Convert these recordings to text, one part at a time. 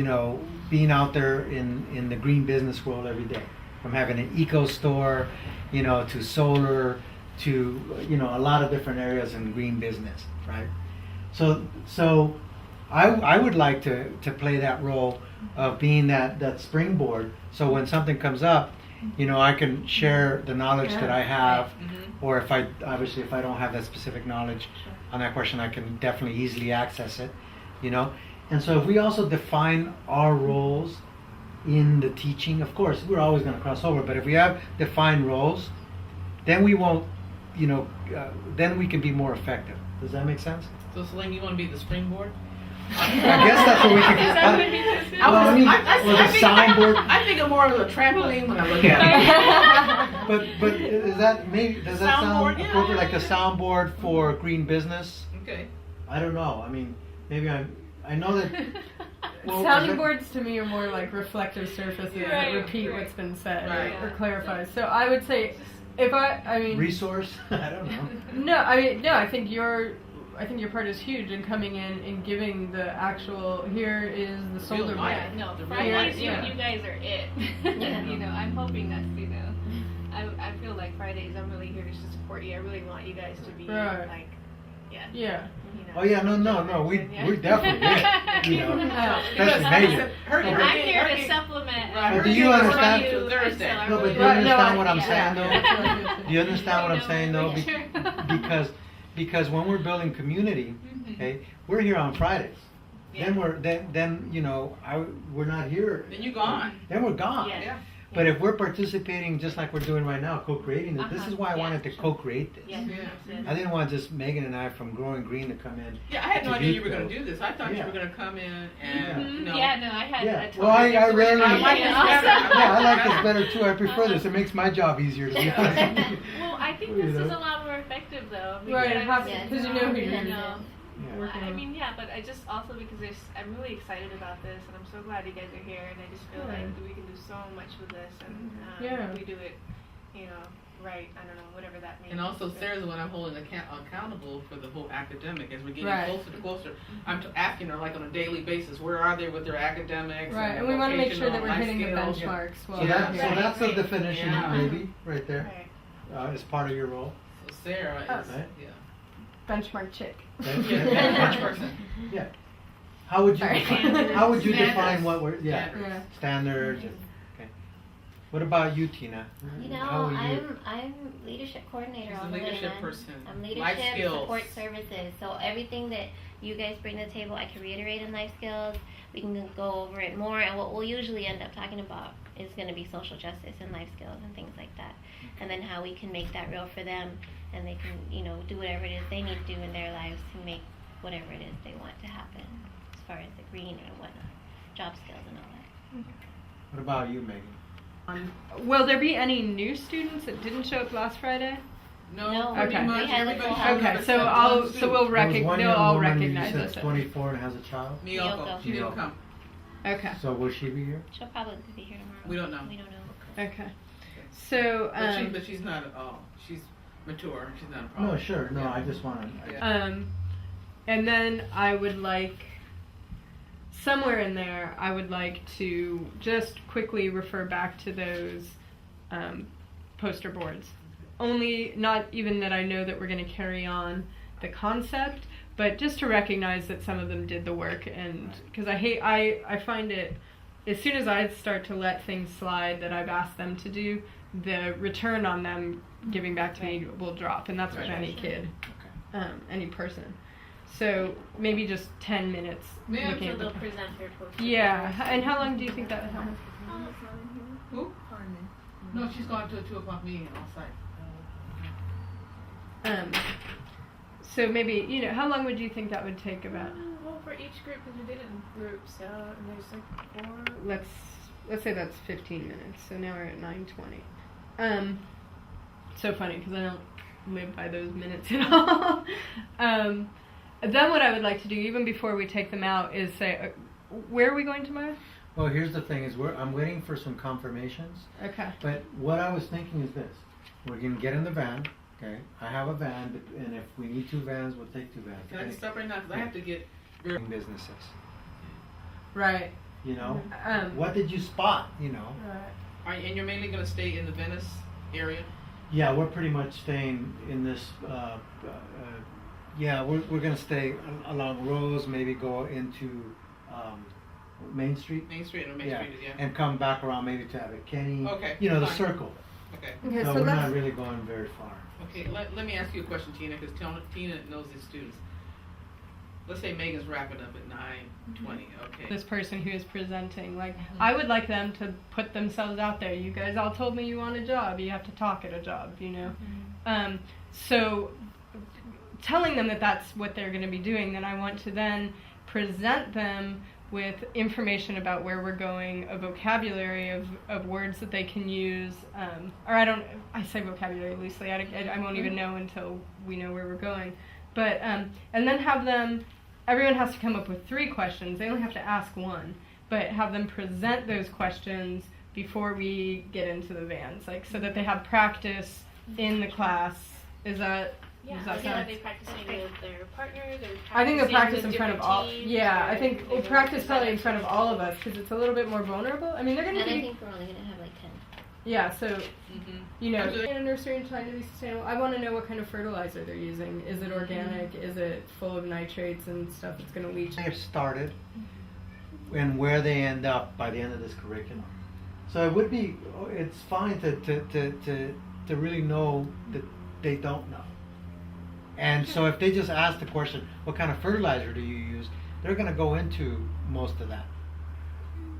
you know, being out there in the green business world every day, from having an eco store, you know, to solar, to, you know, a lot of different areas in green business, right? So I would like to play that role of being that springboard. So when something comes up, you know, I can share the knowledge that I have, or if I don't have that specific knowledge on that question, I can definitely easily access it, you know. And so if we also define our roles in the teaching, of course, we're always going to cross over, but if we have defined roles, then we won't, you know, then we can be more effective. Does that make sense? So, Celine, you want to be the springboard? I guess that's what we could Is that what it means? well, I mean, or the signboard. I think of more of a trampoline when I look at it. But is that maybe does that sound Soundboard, yeah. appropriate, like a soundboard for green business? Okay. I don't know. I mean, maybe I know that. Well, Sounding is it- boards to me are more like reflective surfaces that Right, repeat right. what's been said Right. or clarify. So I would say, if I mean, resource. I don't know. no, I think your part is huge in coming in and giving the actual. Here is the solar light. Yeah, light. no, The Fridays, real- yeah. you guys are it. You know, I'm hoping that's, you know, I feel like Fridays, I'm really here to support you. I really want you guys to be, Right. like, yeah. Yeah. You know, Oh yeah, no. We definitely did. You know, especially Megan. And I'm here to supplement. Right. Well, do you understand- You Thursday. until I No, but really- do you Right, no, understand what I'm yeah. saying though? Yeah. Do you understand what I'm No, saying though? make sure. Because when we're building community, Mhm. okay, we're here on Fridays. Yeah. Then you know we're not here. Then you're gone. Then we're gone. Yeah. Yeah. But if we're participating just like we're doing right now, co-creating it, this is why I Yeah, wanted to sure. co-create this. Yes, Yeah. yes. I didn't want just Megan and I from Growing Green to come in. Yeah, I had no to idea youth you were going build. to do this. I thought Yeah. you were going to come in and, Mhm. you know. Yeah, no, I had Yeah. a Well, I different rarely- I like idea this also. better. Yeah, I like this better too. I prefer this. It makes my job easier to be honest with you. Well, I think You this is know? a lot more effective though. Right, it has because, to, because you know who you're you gonna know, Yeah. I mean, yeah, but I just also because I'm really excited about this, and I'm so glad you guys are here, and I just feel Yeah. like we can do so much with this, and Yeah. if we do it, you know, right. I don't know, whatever that means. And also, But- Sarah's the one I'm holding accountable for the whole academic. As we're getting Right. closer to closer, I'm asking her like on a daily basis, where are they with their academics? Right, their and we want to make sure that vocational we're life hitting the skills? benchmarks. While So we're that here. so that's the Right. definition Yeah. maybe right there Right. as part of your role. So Sarah is, Right. yeah. benchmark chick. Yeah, bench person. Yeah. How would you Sorry. define, how would you define Standards. what we're yeah Yeah. standards? Okay. What about you, Tina? You How know, would you? I'm leadership coordinator She's a on the leadership Linen. person. I'm Life leadership skills. support services. So everything that you guys bring to the table, I can reiterate in life skills. We can go over it more, and what we'll usually end up talking about is going to be social justice and life skills and things like that, and then how we can make that real for them, and they can, you know, do whatever it is they need to do in their lives to make whatever it is they want to happen, as far as the green and whatnot, job skills and all that. What about you, Megan? Will there be any new students that didn't show up last Friday? No, No, pretty Okay. much we had a everybody full showed house. up Okay, except so one I'll student. so we'll There was one they'll young all woman you recognize said us. 24 and has a child. Miyoko. Miyoko. She didn't Miyoko. come. Okay. So will she be here? She'll probably be here tomorrow. We don't know. We don't know. Okay. So But she's not at all. She's mature. She's not a problem. No, sure. No, Yeah. I just want to. Yeah. and then I would like somewhere in there I would like to just quickly refer back to those poster boards. Only not even that I know that we're going to carry on the concept, but just to recognize that some of them did the work, and because I find it as soon as I start to let things slide that I've asked them to do, the return on them giving back to me will drop, and that's with Right. any kid, Okay. any person. So maybe just 10 minutes Yeah, looking So at they'll the. present their poster. Yeah, and how long do you think that would happen? Who? No, she's going to a 2:00 meeting on site. So maybe how long would you think that would take about? Well, for each group, because we did it in groups, and there's like 4. Let's say that's 15 minutes. So now we're at 9:20. So funny because I don't live by those minutes at all. Then what I would like to do, even before we take them out, is say, where are we going tomorrow? Well, here's the thing: is I'm waiting for some confirmations. Okay. But what I was thinking is this: we're gonna get in the van. Okay, I have a van, and if we need 2 vans, we'll take 2 vans. Can I just stop right now? Because I have to get. Businesses. Right. You know, Um, what did you spot? You know. And you're mainly gonna stay in the Venice area? Yeah, we're pretty much staying in this. Yeah, we're gonna stay along Rose, maybe go into Main Street. Main Street or Main Yeah, Street, yeah. and come back around maybe to Abbott Kenny. Okay, You know, the fine. circle. Okay. Okay, So so we're let's, not really going very far. Okay, let me ask you a question, Tina, because Tina knows these students. Let's say Megan's wrapping up at 9:20, okay? this person who is presenting, like, I would like them to put themselves out there. You guys all told me you want a job. You have to talk at a job, you know? So telling them that that's what they're going to be doing, then I want to then present them with information about where we're going, a vocabulary of words that they can use, or I say vocabulary loosely, I won't even know until we know where we're going. But, and then have them, everyone has to come up with 3 questions. They only have to ask one, but have them present those questions before we get into the vans, like, so that they have practice in the class. Is that, Yeah, does that like, sound? are they practicing with their partners? Or I think they'll practicing practice with in front of different all. teams, Yeah, or I think are we'll they practice working probably in together? front of all of us because it's a little bit more vulnerable. I mean, they're going And to I be. think we're only gonna have like 10. Yeah, so Mhm. you know, Absolutely. in a nursery and trying to be sustainable. I want to know what kind of fertilizer they're using. Is it organic? Is it full of nitrates and stuff that's going to leach? They have started, and where they end up by the end of this curriculum. So it would be, it's fine to really know that they don't know. And so if they just ask the question, what kind of fertilizer do you use? They're going to go into most of that.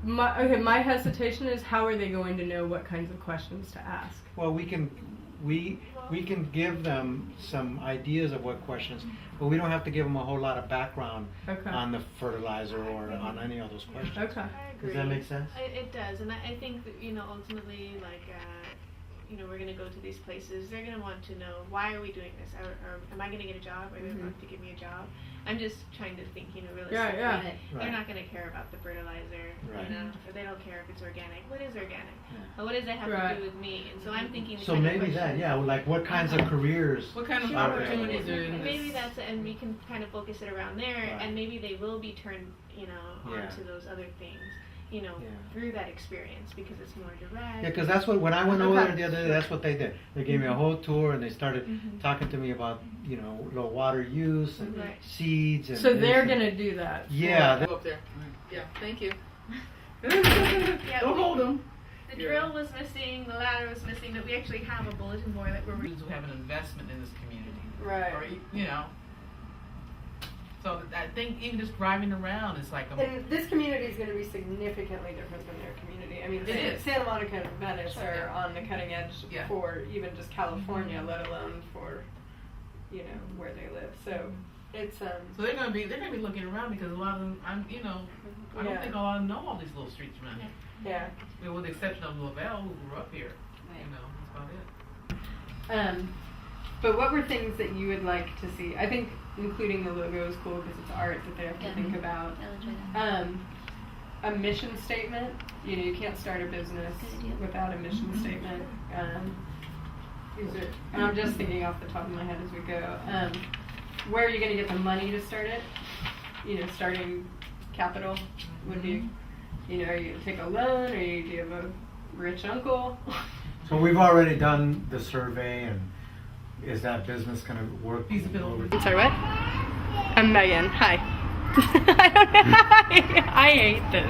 My hesitation is how are they going to know what kinds of questions to ask? Well, we can give them some ideas of what questions, but we don't have to give them a whole lot of background Okay. on the fertilizer or on any of those questions. Okay. I agree. Does that make sense? It does, and I think that, ultimately, like, we're going to go to these places. They're going to want to know, why are we doing this? Or am I going to get a job? Are they going to give me a job? I'm just trying to think, realistically. Yeah. Right. Right. They're not going to care about the fertilizer, Right. or they don't care if it's organic. What is organic? Yeah. Or what does that have Right. to do with me? And so I'm thinking. the So kind of maybe that, questions- yeah, like what kinds of careers? What kind of Sure. opportunities are in this? Maybe that's it, and we can kind of focus it around there, Right. and maybe they will be turned, Yeah. onto those other things, Yeah. through that experience because it's more direct. Yeah, because that's what, when I went over Okay. there the other day, that's what they did. They gave me a whole tour and they started Mhm. talking to me about, low water use and Right. seeds and. So they're this and- going to do that. Yeah. Go up there. Yeah, thank you. Yeah, Don't hold them. The drill was missing, the ladder was missing, but we actually have a bulletin board that we're. Students who have an investment in this community. Right. Or, So I think even just driving around is like And this community is going to be significantly different than their community. I mean, It is. Santa Monica and Venice Sure, are yeah. on the cutting edge Yeah. for even just California, let alone for, where they live. So it's So they're gonna be looking around because a lot of them, I don't Yeah. think a lot of them know all these little streets around here. yeah. With the exception of Lavelle, who grew up here. Right. That's about it. But what were things that you would like to see? I think including the logo is cool because it's art that they have to Yeah. think about. I'll enjoy that. A mission statement. You can't start a business Good idea. without a mission statement. And I'm just thinking off the top of my head as we go. Where are you going to get the money to start it? Starting capital would be, are you going to take a loan or do you have a rich uncle? So we've already done the survey and is that business going to work? Feasibility. Sorry, what? I'm Megan. Hi. I don't know. I hate this.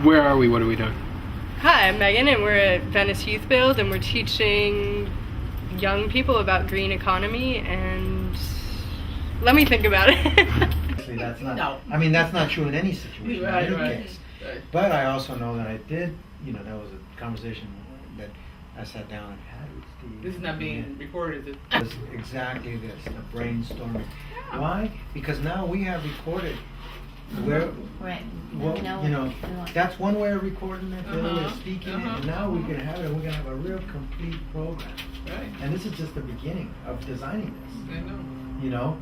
Where are we? What are we doing? Hi, I'm Megan, and we're at Venice Youth Build, and we're teaching young people about green economy. And let me think about it. Actually, that's not. No. I mean, that's not true in any situation. Right, in any right. case. But I also know that I did. That was a conversation that I sat down and had with Steve. This is not being recorded, is it? It was exactly this, the brainstorming. Why? Because now we have recorded where, Right. what, Now you know, we want- that's one way of recording it, the other way of Uh-huh, speaking it, uh-huh. and now we can have it, we're gonna have a real complete program. Right. And this is just the beginning of designing this, I know. you know?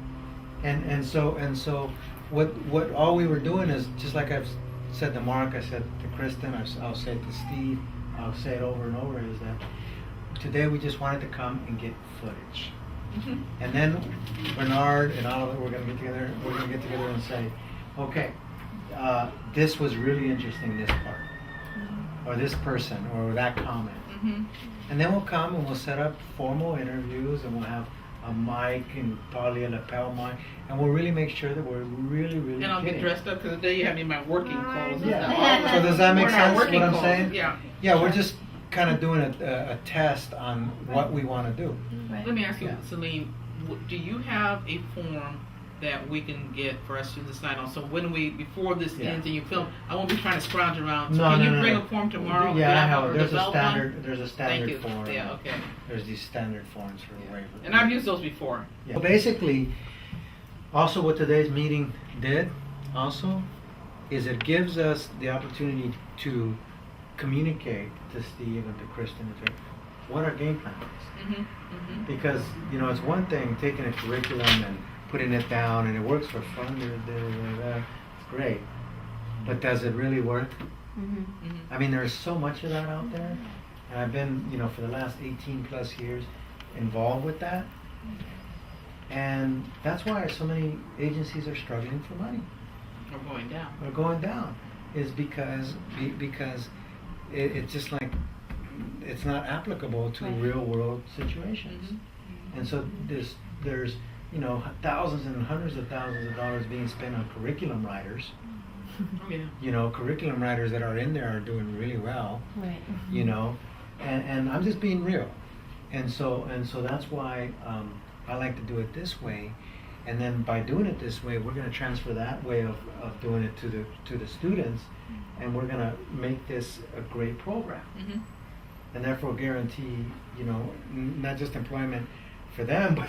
And so what all we were doing is, just like I've said to Mark, I said to Kristen, I'll say it to Steve, I'll say it over and over, is that today we just wanted to come and get footage. And then Bernard and all of it, we're gonna get together and say, okay, this was really interesting, this part, or this person, or that comment. Mm-hmm. And then we'll come and we'll set up formal interviews and we'll have a mic and probably a lapel mic, and we'll really make sure that we're really, really And I'll get kidding. dressed up because today you have me in my working clothes. and Yeah. stuff. All the- So does that make we're in our sense, what working I'm clothes. saying? Yeah. Yeah, we're just kind of doing a test on what we want to do. Right. Let me ask you, Yeah. Celine, do you have a form that we can get for us to sign on? So when before this Yeah. ends and you film, I won't be trying to scrounge around. So No, can no, you no, bring no. a form tomorrow? Yeah, I Grab have. or There's a develop one? standard. There's a Thank standard you. form. Yeah, okay. There's these standard forms for Yeah. waiver. And I've used those before. Yeah. Basically, also what today's meeting did, also, is it gives us the opportunity to communicate to Steve and to Kristen and to what our game plan is. Mm-hmm. Mm-hmm. Because it's one thing taking a curriculum and putting it down, and it works for fun. It's great, but does it really work? Mm-hmm. Mm-hmm. I mean, there's so much of that out there, and I've been, for the last 18 plus years involved with that, and that's why so many agencies are struggling for money We're going down. or going down, is because it's just like it's not applicable to Right. real world situations, Mm-hmm. and so there's thousands and hundreds of thousands of dollars being spent on curriculum writers. Oh, yeah. Curriculum writers that are in there are doing really well. Right. And I'm just being real, and so that's why I like to do it this way, and then by doing it this way, we're going to transfer that way of doing it to the students, and we're going to make this a great program, Mm-hmm. and therefore guarantee not just employment for them, but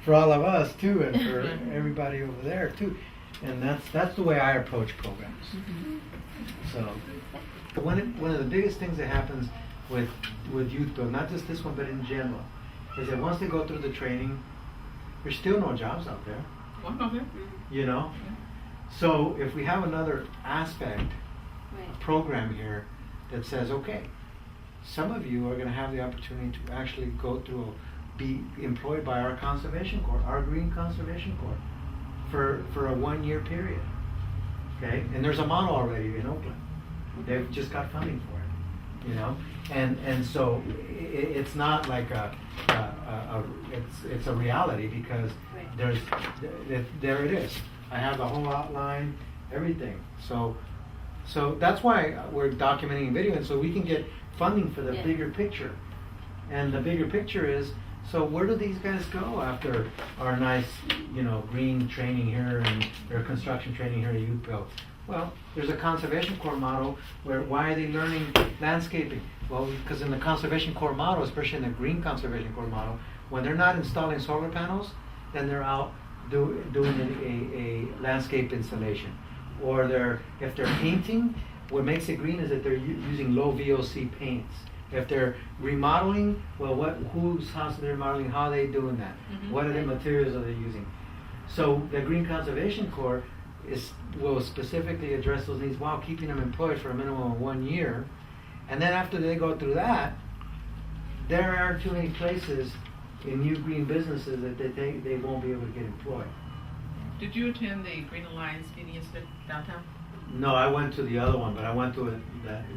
for all of us too, and for everybody over there too, and that's the way I approach programs. So one of the biggest things that happens with Youth Build, not just this one, but in general, is that once they go through the training, there's still no jobs out there, Well, okay. So if we have another aspect, Right. program here that says, okay, some of you are going to have the opportunity to actually go through, be employed by our Conservation Corps, our Green Conservation Corps, for a 1 year period. Okay, and there's a model already in Oakland. They've just got funding for it, and so it's not like it's a reality, because Right. there it is. I have the whole outline, everything. So that's why we're documenting video, and so we can get funding for the Yeah. bigger picture. And the bigger picture is, so where do these guys go after our nice, green training here and their construction training here at Youth Build? Well, there's a Conservation Corps model where, why are they learning landscaping? Well, because in the Conservation Corps model, especially in the Green Conservation Corps model, when they're not installing solar panels, then they're out doing a landscape installation. Or if they're painting, what makes it green is that they're using low VOC paints. If they're remodeling, well, whose house are they remodeling? How are they doing that? Mhm. What are the materials are they using? So the Green Conservation Corps will specifically address those needs while keeping them employed for a minimum of 1 year. And then after they go through that, there aren't too many places in new green businesses that they won't be able to get employed. Did you attend the Green Alliance meeting yesterday downtown? No, I went to the other one, but I went to it.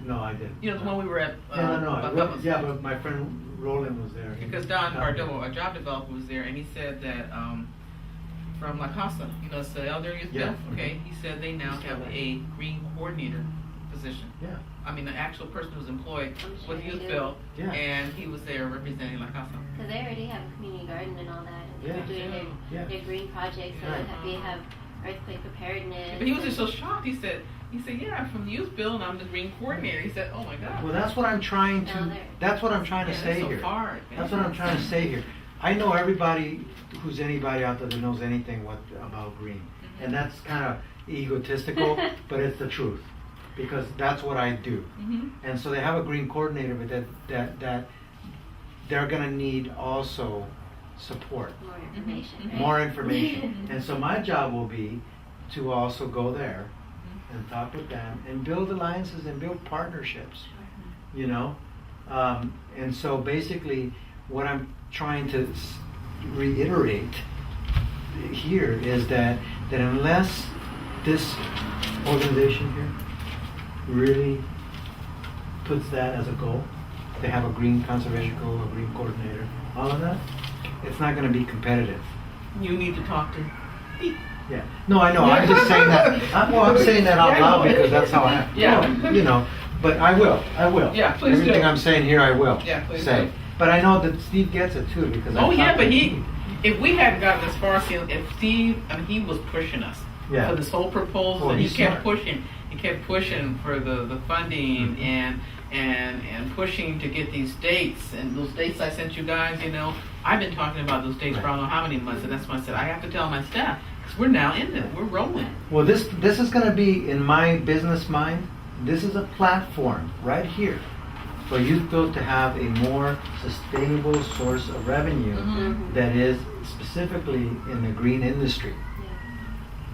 No, I didn't. The one we were at. Yeah, but my friend Roland was there. Because Don Bardo, a job developer, was there, and he said that from La Casa, it's the Elder Youth Yeah. Build. Okay, he said they now have a green coordinator position. Yeah. I mean, the actual person who's employed I'm sure with they Youth do. Build, Yeah. and he was there representing La Casa. Because they already have a community garden and all that, and Yeah. they're doing Yeah. their green projects, so Right. they have earthquake preparedness. But he was just so shocked. He said, yeah, from the Youth Build, and I'm the green coordinator. He said, oh my God. Well, that's what I'm trying Now to. they're- That's what I'm trying to Yeah, say that's so here. far That's what I'm trying to say here. I know everybody who's anybody out there that knows anything about green, and that's kind of egotistical, but it's the truth, because that's what I do. Mm-hmm. And so they have a green coordinator, but that they're going to need also support, More information, Mhm. right? more information. And so my job will be to also go there and talk with them and build alliances and build partnerships, and so basically what I'm trying to reiterate here is that unless this organization here really puts that as a goal, to have a green conservation goal, a green coordinator, all of that, it's not gonna be competitive. You need to talk to. Yeah. No, I know, I'm just saying that, I'm saying that out loud because that's how I, Yeah. you know, but I will. Yeah, please do. Everything I'm saying here, I will Yeah, please say. do. But I know that Steve gets it too, because I Oh yeah, talked but to if we hadn't gotten as far as if Steve, I mean, he was pushing us Yeah. for this whole proposal, Well, and he he's kept smart. pushing. He kept pushing for the funding Mhm. and pushing to get these dates, and those dates I sent you guys. You know, I've been talking about those dates for I don't know how many months, and that's why I said I have to tell my staff because we're now in it. We're rolling. Well, this is gonna be, in my business mind, this is a platform right here for Youth Build to have a more sustainable source of revenue Mhm. that is specifically in the green industry.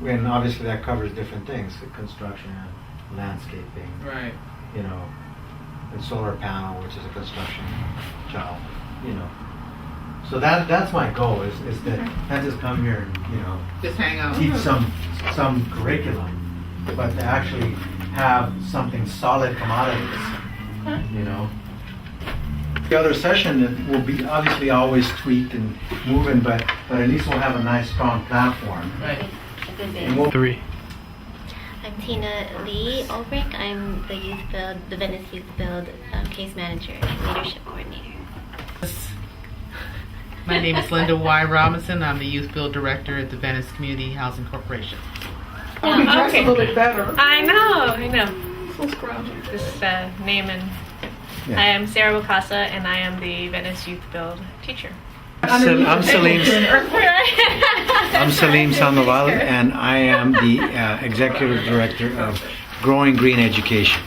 And obviously that covers different things, construction, landscaping, Right. you know, and solar panel, which is a construction job, you know. So that's my goal, is that not just come here and, you know, Just hang out. teach some curriculum, but to actually have something solid come out of this, you know. The other session will be obviously always tweaked and moving, but at least we'll have a nice strong platform. Right. A good And base. we'll 3. I'm Tina Lee Ulbrich. I'm the Youth Build, the Venice Youth Build case manager and leadership coordinator. My name is Linda Y. Robinson. I'm the Youth Build Director at the Venice Community Housing Corporation. Oh, you dress a little bit better. I know. So scrounging. This name and Yeah. I am Sarah Wakasa and I am the Venice Youth Build teacher. I'm Salim Sandoval, and I am the Executive Director of Growing Green Education.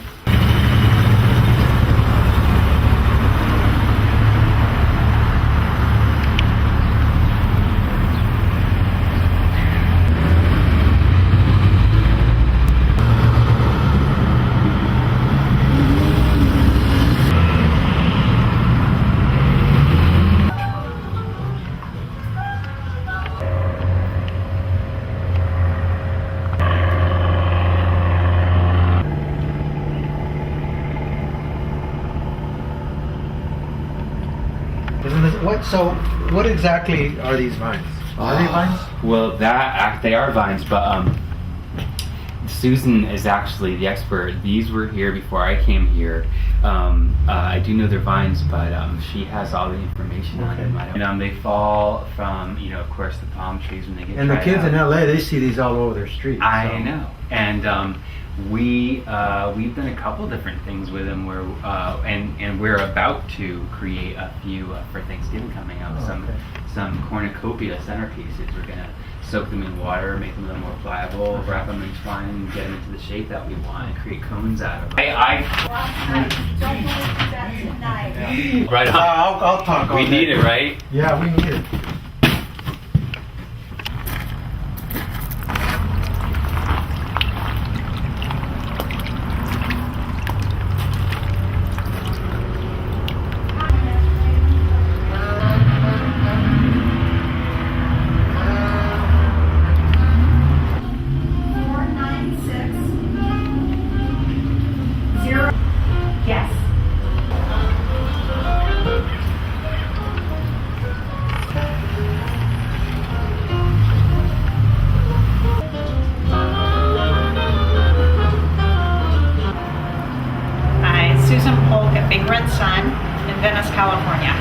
Isn't this, what exactly are these vines? Are they vines? Well, they are vines, but Susan is actually the expert. These were here before I came here. I do know they're vines, but she has all the information on them. And they fall from, of course, the palm trees when they get And the dried kids out. in LA, they see these all over their streets. I so- know, and we've done a couple different things with them where, and we're about to create a few for Thanksgiving coming up. Oh, okay. Some cornucopia centerpieces. We're gonna soak them in water, make them a little more pliable, wrap them in twine, and get them into the shape that we want, and create cones out of them. Right on. I'll talk. We need it, right? Yeah, we need it. Yes. Hi, Susan Polk at Big Red Sun in Venice, California.